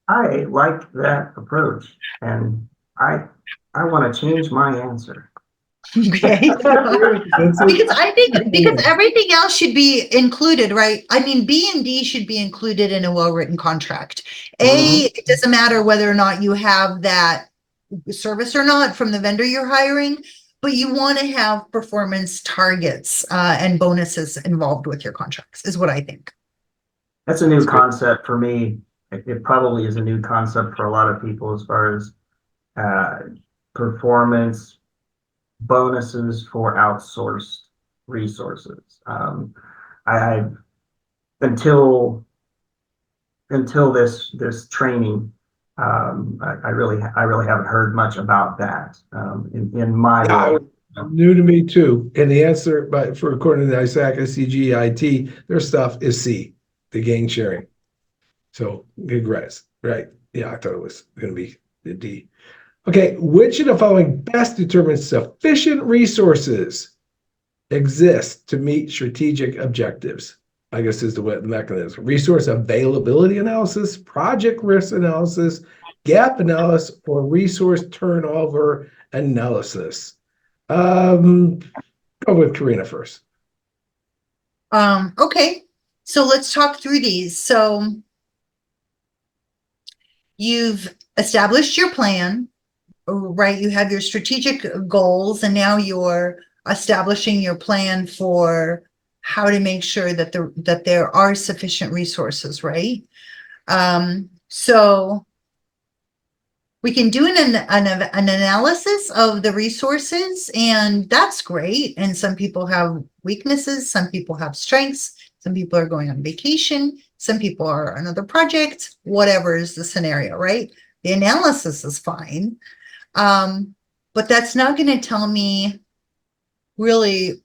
[SPEAKER 3] I like that approach, and I want to change my answer.
[SPEAKER 2] Okay. Because I think because everything else should be included, right? I mean, B and D should be included in a well-written contract. It doesn't matter whether or not you have that service or not from the vendor you're hiring, but you want to have performance targets and bonuses involved with your contracts, is what I think.
[SPEAKER 3] That's a new concept for me. It probably is a new concept for a lot of people as far as performance bonuses for outsourced resources. I until this training, I really haven't heard much about that in my world.
[SPEAKER 1] New to me too. And the answer, according to the ISACA CGEIT, their stuff is C, the gain sharing. So congrats, right? Yeah, I thought it was going to be the D. Okay, which of the following best determines sufficient resources exist to meet strategic objectives? I guess is the mechanism. Resource availability analysis, project risk analysis, gap analysis, or resource turnover analysis. Go with Karina first.
[SPEAKER 2] Okay, so let's talk through these. So you've established your plan, right? You have your strategic goals, and now you're establishing your plan for how to make sure that there are sufficient resources, right? So we can do an analysis of the resources, and that's great. And some people have weaknesses, some people have strengths, some people are going on vacation, some people are on another project, whatever is the scenario, right? The analysis is fine. But that's not going to tell me really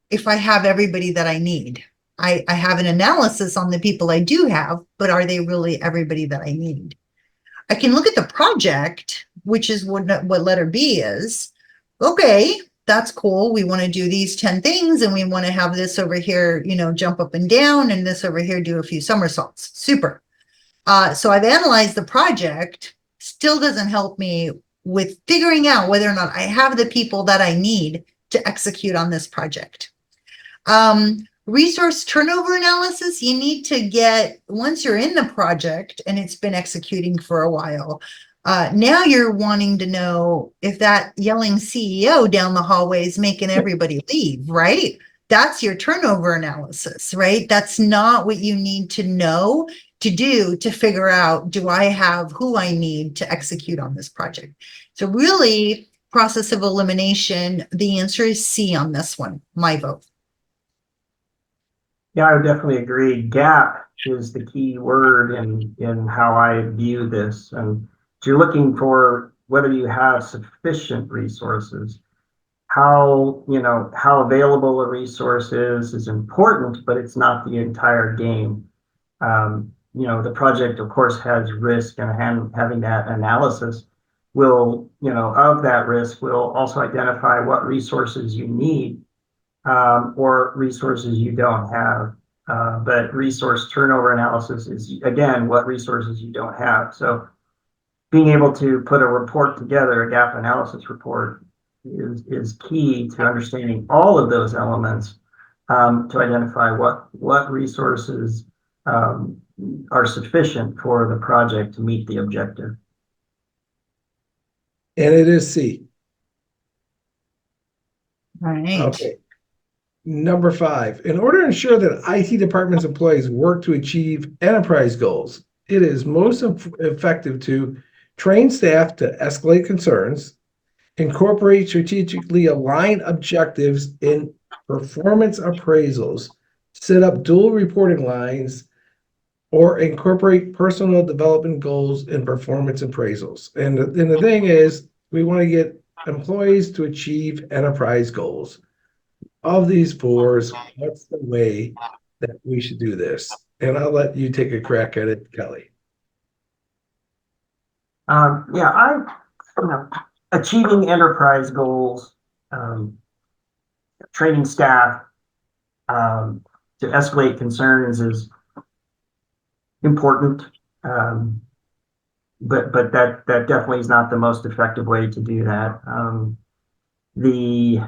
[SPEAKER 2] if I have everybody that I need. I have an analysis on the people I do have, but are they really everybody that I need? I can look at the project, which is what letter B is. Okay, that's cool. We want to do these 10 things, and we want to have this over here, jump up and down, and this over here do a few somersaults. Super. So I've analyzed the project. Still doesn't help me with figuring out whether or not I have the people that I need to execute on this project. Resource turnover analysis, you need to get, once you're in the project and it's been executing for a while, now you're wanting to know if that yelling CEO down the hallway is making everybody leave, right? That's your turnover analysis, right? That's not what you need to know to do to figure out, do I have who I need to execute on this project? So really, process of elimination, the answer is C on this one, my vote.
[SPEAKER 3] Yeah, I would definitely agree. Gap is the key word in how I view this. And if you're looking for whether you have sufficient resources, how available a resource is important, but it's not the entire game. The project, of course, has risk, and having that analysis will, of that risk, will also identify what resources you need or resources you don't have. But resource turnover analysis is, again, what resources you don't have. So being able to put a report together, a gap analysis report, is key to understanding all of those elements to identify what resources are sufficient for the project to meet the objective.
[SPEAKER 1] And it is C.
[SPEAKER 2] Right.
[SPEAKER 1] Okay. Number 5, in order to ensure that IT department's employees work to achieve enterprise goals, it is most effective to train staff to escalate concerns, incorporate strategically aligned objectives in performance appraisals, set up dual reporting lines, or incorporate personal development goals in performance appraisals. And the thing is, we want to get employees to achieve enterprise goals. Of these 4s, what's the way that we should do this? And I'll let you take a crack at it, Kelly.
[SPEAKER 3] Achieving enterprise goals, training staff to escalate concerns is important. but that definitely is not the most effective way to do that. The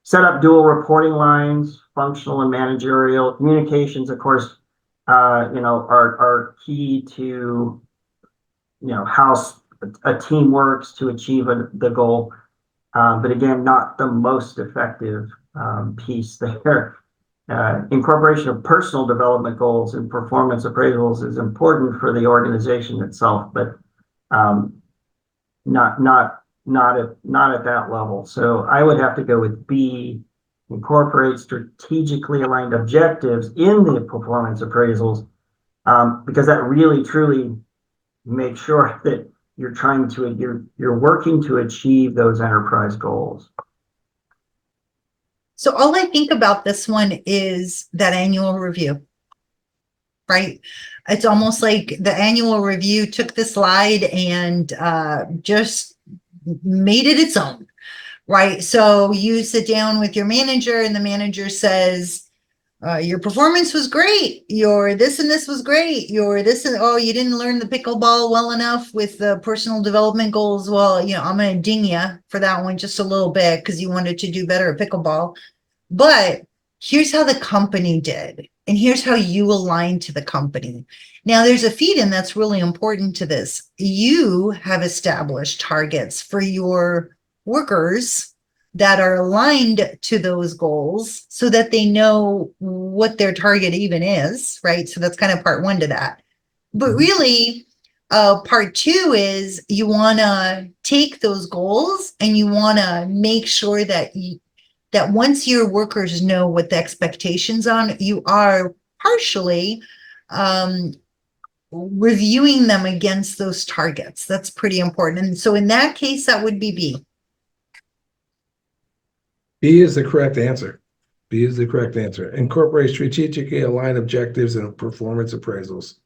[SPEAKER 3] set up dual reporting lines, functional and managerial communications, of course, are key to, how a team works to achieve the goal. But again, not the most effective piece there. Incorporation of personal development goals and performance appraisals is important for the organization itself, but not at that level. So I would have to go with B, incorporate strategically aligned objectives in the performance appraisals, because that really truly makes sure that you're working to achieve those enterprise goals.
[SPEAKER 2] So all I think about this one is that annual review, right? It's almost like the annual review took the slide and just made it its own, right? So you sit down with your manager and the manager says, your performance was great. Your this and this was great. Your this and, oh, you didn't learn the pickleball well enough with the personal development goals. Well, I'm going to ding you for that one just a little bit because you wanted to do better at pickleball. But here's how the company did, and here's how you align to the company. Now, there's a feed-in that's really important to this. You have established targets for your workers that are aligned to those goals so that they know what their target even is, right? So that's kind of part one to that. But really, part two is you want to take those goals and you want to make sure that that once your workers know what the expectations are, you are partially reviewing them against those targets. That's pretty important. And so in that case, that would be B.
[SPEAKER 1] B is the correct answer. B is the correct answer. Incorporate strategically aligned objectives and performance appraisals.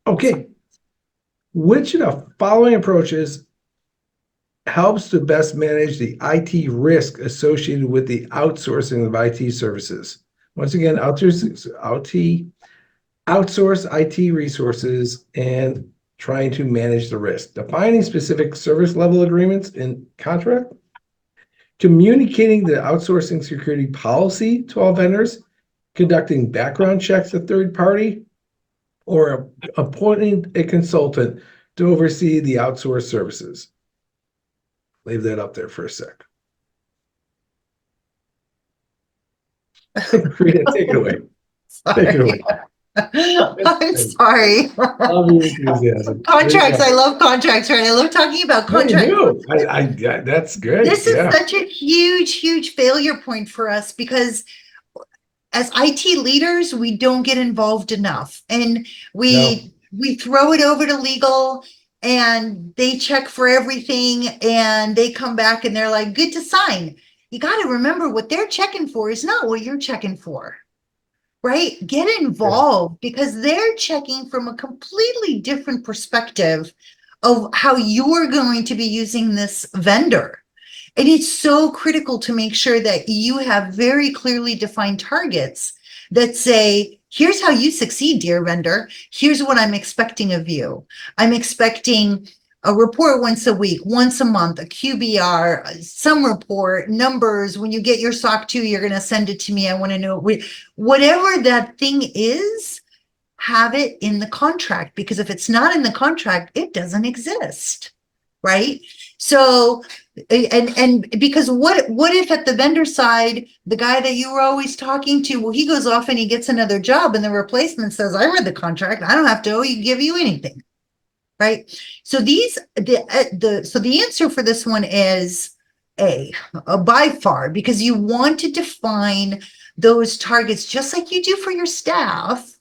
[SPEAKER 1] Okay. Which of the following approaches helps to best manage the IT risk associated with the outsourcing of IT services? Once again, outsource IT resources and trying to manage the risk. Defining specific service level agreements in contract. Communicating the outsourcing security policy to all vendors. Conducting background checks at third party. Or appointing a consultant to oversee the outsourced services. Leave that up there for a sec. Karina, take it away. Take it away.
[SPEAKER 2] I'm sorry.
[SPEAKER 1] Love your enthusiasm.
[SPEAKER 2] Contracts. I love contracts, right? I love talking about contracts.
[SPEAKER 1] I that's good.
[SPEAKER 2] This is such a huge failure point for us because as IT leaders, we don't get involved enough, and we throw it over to legal and they check for everything and they come back and they're like, good to sign. You got to remember what they're checking for is not what you're checking for, right? Get involved because they're checking from a completely different perspective of how you're going to be using this vendor. And it's so critical to make sure that you have very clearly defined targets that say, here's how you succeed, dear vendor. Here's what I'm expecting of you. I'm expecting a report once a week, once a month, a QBR, some report, numbers. When you get your SOC 2, you're going to send it to me. I want to know whatever that thing is, have it in the contract, because if it's not in the contract, it doesn't exist, right? So, and because what if at the vendor side, the guy that you were always talking to, well, he goes off and he gets another job and the replacement says, I read the contract. I don't have to give you anything. Right. So the answer for this one is A, by far, because you want to define those targets just like you do for your staff.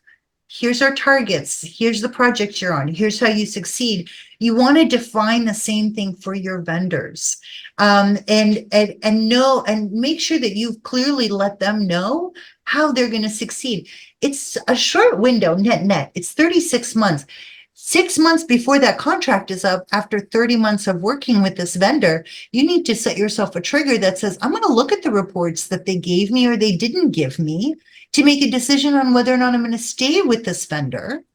[SPEAKER 2] Here's our targets. Here's the project you're on. Here's how you succeed. You want to define the same thing for your vendors, and know and make sure that you've clearly let them know how they're going to succeed. It's a short window, net. It's 36 months. 6 months before that contract is up, after 30 months of working with this vendor, you need to set yourself a trigger that says, I'm going to look at the reports that they gave me or they didn't give me to make a decision on whether or not I'm going to stay with this vendor,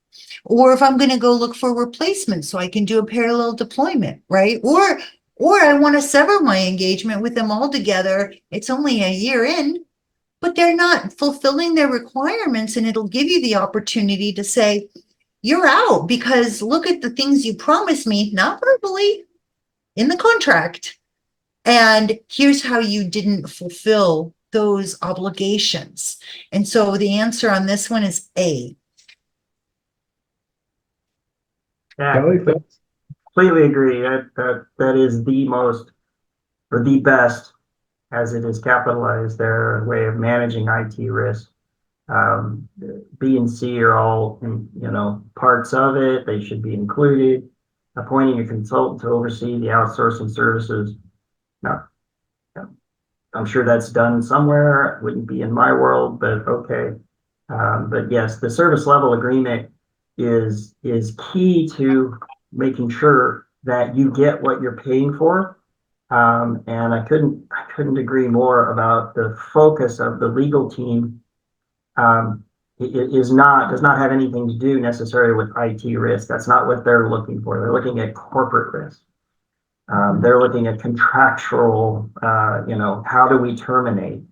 [SPEAKER 2] Or if I'm going to go look for replacement so I can do a parallel deployment, right? Or I want to sever my engagement with them altogether. It's only a year in, but they're not fulfilling their requirements, and it'll give you the opportunity to say, you're out because look at the things you promised me, not verbally, in the contract. And here's how you didn't fulfill those obligations. And so the answer on this one is A.
[SPEAKER 3] Yeah,
[SPEAKER 1] Kelly, thoughts?
[SPEAKER 3] completely agree. That is the most or the best, as it is capitalized, their way of managing IT risk. B and C are all, parts of it. They should be included. Appointing a consultant to oversee the outsourcing services. Now, I'm sure that's done somewhere. It wouldn't be in my world, but okay. But yes, the service level agreement is key to making sure that you get what you're paying for. And I couldn't agree more about the focus of the legal team. It does not have anything to do necessarily with IT risk. That's not what they're looking for. They're looking at corporate risk. They're looking at contractual, how do we terminate?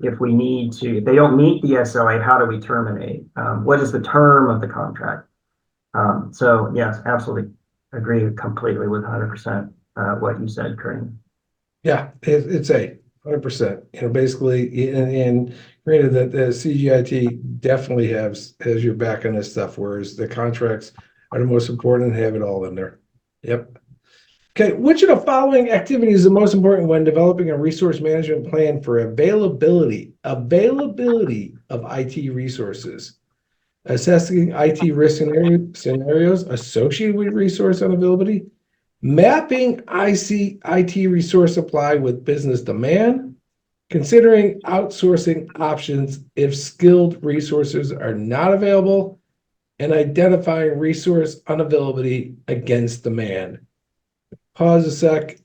[SPEAKER 3] If they don't meet the SLA, how do we terminate? What is the term of the contract? So yes, absolutely agree completely with 100% what you said, Karina.
[SPEAKER 1] Yeah, it's a 100%. Basically, and granted that the CGIT definitely has your back on this stuff, whereas the contracts are the most important and have it all in there. Yep. Okay, which of the following activities is the most important when developing a resource management plan for availability of IT resources? Assessing IT risk scenarios associated with resource unavailability, mapping IT resource supply with business demand, considering outsourcing options if skilled resources are not available, and identifying resource unavailability against demand. Pause a sec.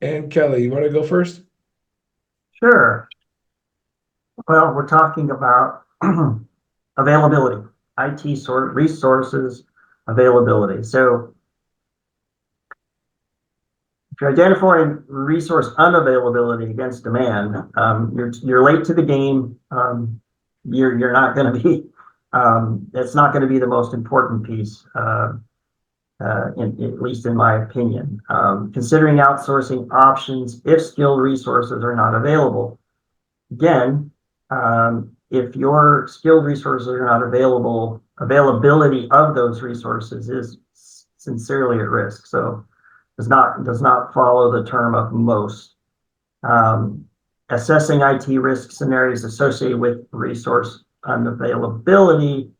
[SPEAKER 1] And Kelly, you want to go first?
[SPEAKER 3] Sure. Well, we're talking about availability, IT resources availability. So if you're identifying resource unavailability against demand, you're late to the game. You're not going to be. It's not going to be the most important piece, at least in my opinion. Considering outsourcing options if skilled resources are not available. Again, if your skilled resources are not available, availability of those resources is sincerely at risk. So does not follow the term of most. Assessing IT risk scenarios associated with resource unavailability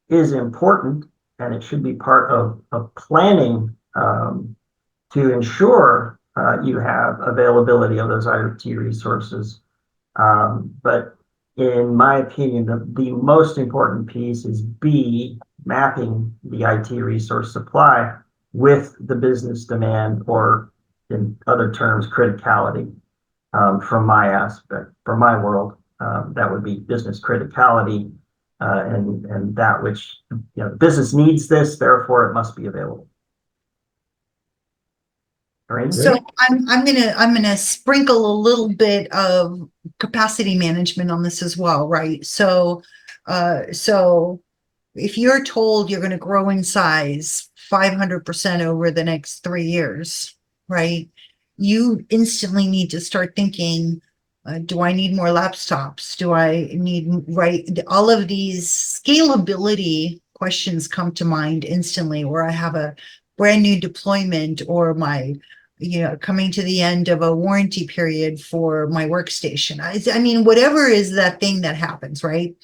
[SPEAKER 3] is important, and it should be part of planning to ensure you have availability of those IT resources. But in my opinion, the most important piece is B, mapping the IT resource supply with the business demand, or in other terms, criticality. From my aspect, from my world, that would be business criticality, and that which, the business needs this, therefore it must be available. Karina?
[SPEAKER 2] So I'm gonna sprinkle a little bit of capacity management on this as well, right? So if you're told you're going to grow in size 500% over the next 3 years, right? You instantly need to start thinking, do I need more laptops? Do I need, right? All of these scalability questions come to mind instantly, where I have a brand new deployment, or my, coming to the end of a warranty period for my workstation. I mean, whatever is that thing that happens, right?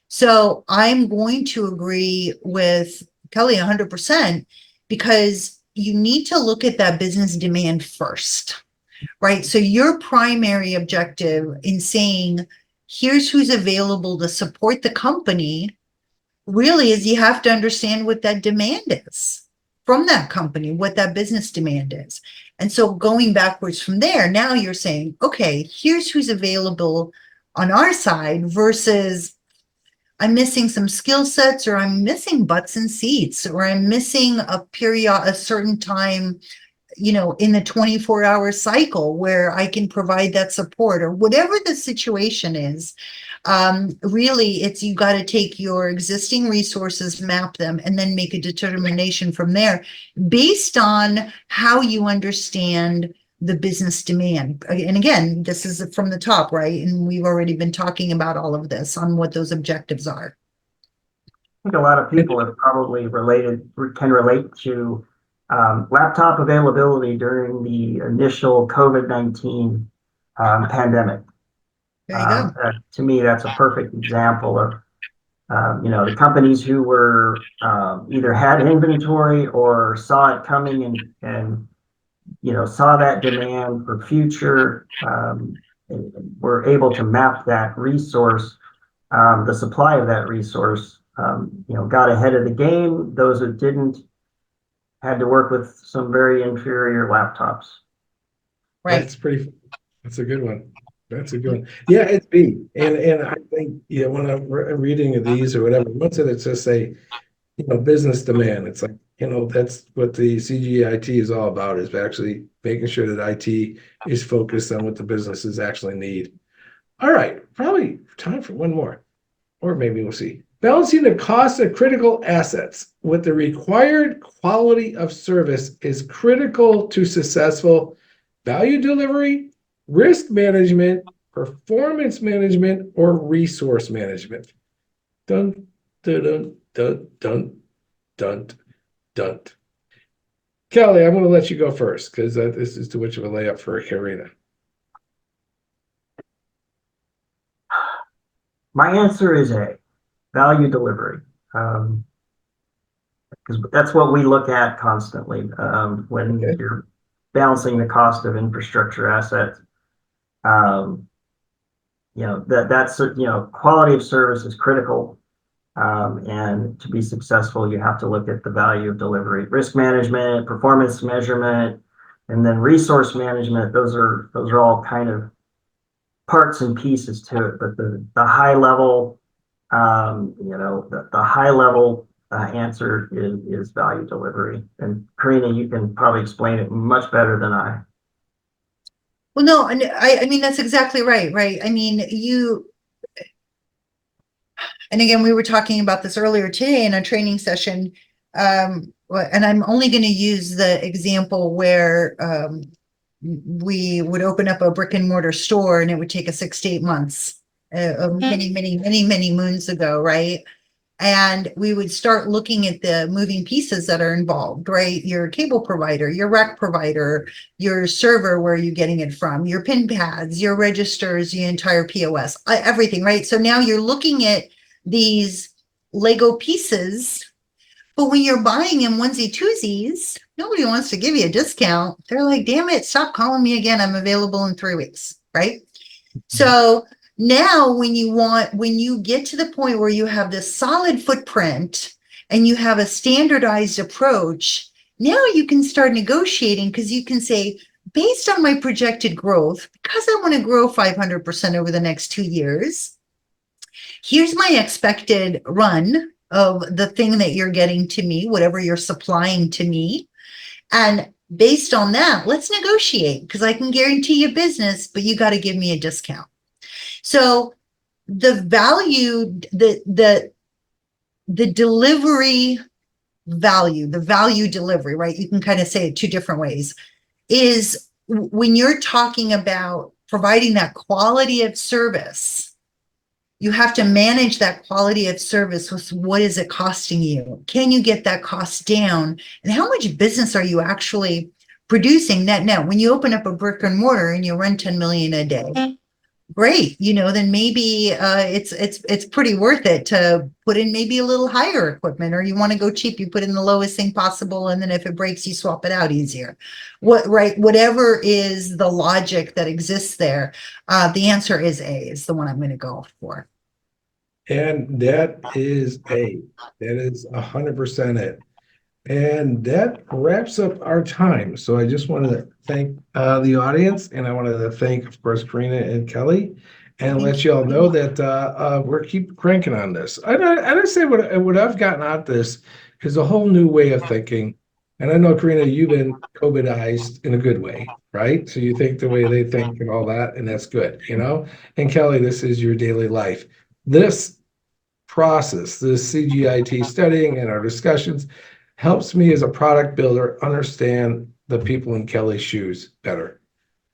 [SPEAKER 2] So I'm going to agree with Kelly 100%, because you need to look at that business demand first, right? So your primary objective in saying, here's who's available to support the company, really is you have to understand what that demand is from that company, what that business demand is. And so going backwards from there, now you're saying, okay, here's who's available on our side versus I'm missing some skill sets, or I'm missing butts and seats, or I'm missing a certain time, in the 24-hour cycle where I can provide that support, or whatever the situation is. Really, you got to take your existing resources, map them, and then make a determination from there based on how you understand the business demand. And again, this is from the top, right? And we've already been talking about all of this on what those objectives are.
[SPEAKER 3] I think a lot of people have probably can relate to laptop availability during the initial COVID-19 pandemic.
[SPEAKER 2] There you go.
[SPEAKER 3] To me, that's a perfect example of the companies who were either had inventory or saw it coming and saw that demand for future, and were able to map that resource, the supply of that resource, got ahead of the game. Those that didn't had to work with some very inferior laptops.
[SPEAKER 2] Right.
[SPEAKER 1] That's a good one. That's a good one. Yeah, it's B. And I think, when I'm reading these or whatever, once it's just say, business demand, it's like, that's what the CGEIT is all about, is actually making sure that IT is focused on what the businesses actually need. All right, probably time for one more, or maybe we'll see. Balancing the cost of critical assets with the required quality of service is critical to successful value delivery, risk management, performance management, or resource management. Dun, dun, dun, dun, dun, dun, dun. Kelly, I'm going to let you go first because this is too much of a layup for Karina.
[SPEAKER 3] My answer is A, value delivery. Because that's what we look at constantly when you're balancing the cost of infrastructure assets. That's quality of service is critical, and to be successful, you have to look at the value of delivery, risk management, performance measurement, and then resource management. Those are all kind of parts and pieces to it. But the high level, the high level answer is value delivery. And Karina, you can probably explain it much better than I.
[SPEAKER 2] Well, no, I mean, that's exactly right, right? I mean, and again, we were talking about this earlier today in a training session, and I'm only going to use the example where we would open up a brick and mortar store and it would take us 6 to 8 months, many moons ago, right? And we would start looking at the moving pieces that are involved, right? Your cable provider, your rack provider, your server, where are you getting it from, your pin pads, your registers, the entire POS, everything, right? So now you're looking at these Lego pieces, but when you're buying in onesie twosies, nobody wants to give you a discount. They're like, damn it, stop calling me again. I'm available in 3 weeks, right? So now when you get to the point where you have this solid footprint and you have a standardized approach, now you can start negotiating, because you can say, based on my projected growth, because I want to grow 500% over the next 2 years, here's my expected run of the thing that you're getting to me, whatever you're supplying to me. And based on that, let's negotiate, because I can guarantee you business, but you got to give me a discount. So the value, the delivery value, the value delivery, right? You can kind of say it 2 different ways, is when you're talking about providing that quality of service, you have to manage that quality of service with what is it costing you? Can you get that cost down? And how much business are you actually producing net? When you open up a brick and mortar and you run 10 million a day, great, then maybe it's pretty worth it to put in maybe a little higher equipment, or you want to go cheap, you put in the lowest thing possible, and then if it breaks, you swap it out easier. Whatever is the logic that exists there, the answer is A, is the one I'm going to go for.
[SPEAKER 1] And that is A. That is 100% it. And that wraps up our time. So I just want to thank the audience, and I wanted to thank, of course, Karina and Kelly. and let you all know that we're keep cranking on this. I'd say what I've gotten out of this is a whole new way of thinking. And I know, Karina, you've been COVIDized in a good way, right? So you think the way they think and all that, and that's good, you know? And Kelly, this is your daily life. This process, this CGIT studying and our discussions helps me as a product builder understand the people in Kelly's shoes better.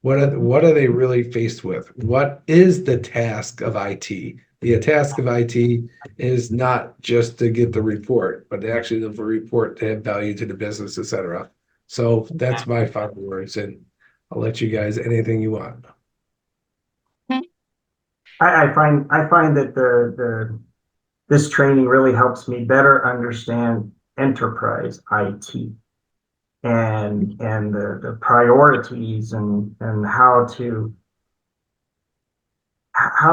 [SPEAKER 1] What are they really faced with? What is the task of IT? The task of IT is not just to get the report, but actually the report to have value to the business, et cetera. So that's my final words, and I'll let you guys anything you want.
[SPEAKER 3] I find that this training really helps me better understand enterprise IT and the priorities and how to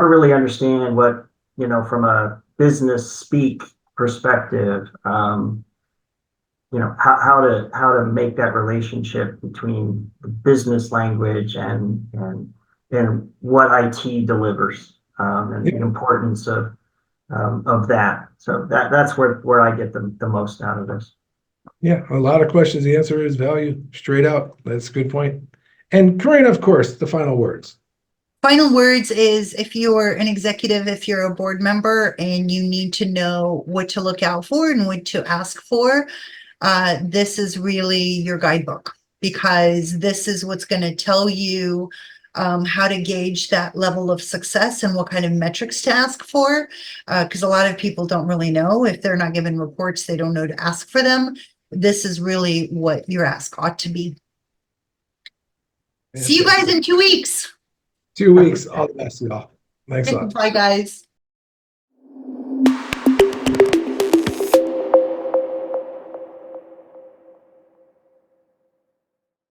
[SPEAKER 3] really understand what, you know, from a business speak perspective, you know, how to make that relationship between the business language and what IT delivers, and the importance of that. So that's where I get the most out of this.
[SPEAKER 1] Yeah, a lot of questions. The answer is value, straight out. That's a good point. And Karina, of course, the final words.
[SPEAKER 2] Final words is if you're an executive, if you're a board member and you need to know what to look out for and what to ask for, this is really your guidebook, because this is what's going to tell you how to gauge that level of success and what kind of metrics to ask for. Because a lot of people don't really know. If they're not given reports, they don't know to ask for them. This is really what your ask ought to be. See you guys in 2 weeks.
[SPEAKER 1] 2 weeks. All the best, y'all. Thanks a lot.
[SPEAKER 2] Bye, guys.